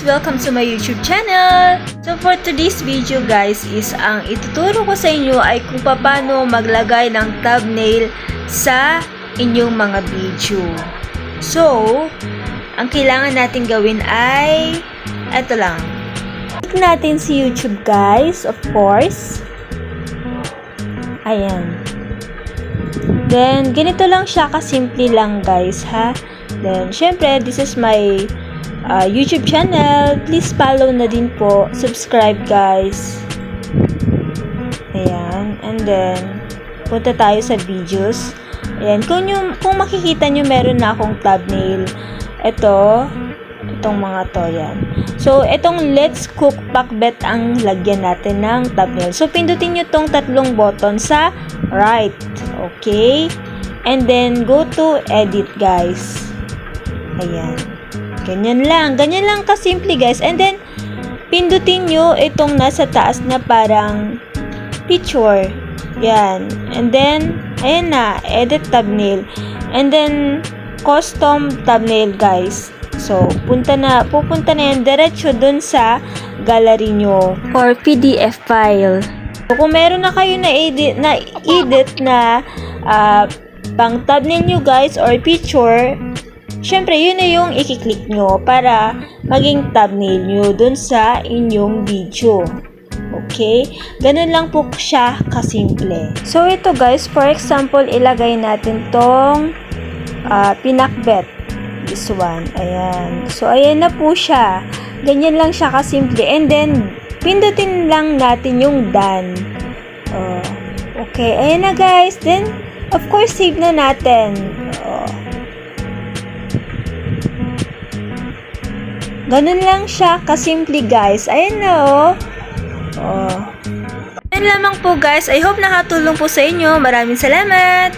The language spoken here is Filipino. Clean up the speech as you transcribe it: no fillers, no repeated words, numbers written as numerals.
Welcome to my YouTube channel! So for today's video guys is ang ituturo ko sa inyo ay kung paano maglagay ng thumbnail sa inyong mga video. So, ang kailangan natin gawin ay eto lang. Click natin si YouTube guys, of course. Ayan. Then, ganito lang siya kasimple lang guys ha. Then, syempre, this is my YouTube channel. Please follow na din po. Subscribe guys. Ayan. And then, punta tayo sa videos. Ayan. Kung makikita nyo, meron na akong thumbnail. Itong mga to yan. So, itong Let's Cook Pakbet ang lagyan natin ng thumbnail. So, pindutin nyo tong tatlong button sa right. Okay? And then, go to edit guys. Ayan. Ganyan lang kasimple guys. And then, pindutin nyo itong nasa taas na parang picture. Yan. And then, ayan na, edit thumbnail. And then, custom thumbnail guys. So, pupunta na yan diretso dun sa gallery nyo or PDF file. So, kung meron na kayo na edit na pang thumbnail nyo guys or picture, syempre, yun na yung i-click nyo para maging thumbnail nyo dun sa inyong video. Okay? Ganun lang po siya kasimple. So, ito guys, for example, ilagay natin tong pinakbet. This one. Ayan. So, ayan na po siya. Ganyan lang siya kasimple. And then, pindutin lang natin yung done. Okay. Ayan na guys. Then, of course, save na natin. Ganun lang siya kasimple guys. Ayan na Ayan lamang po guys. I hope nakatulong po sa inyo. Maraming salamat.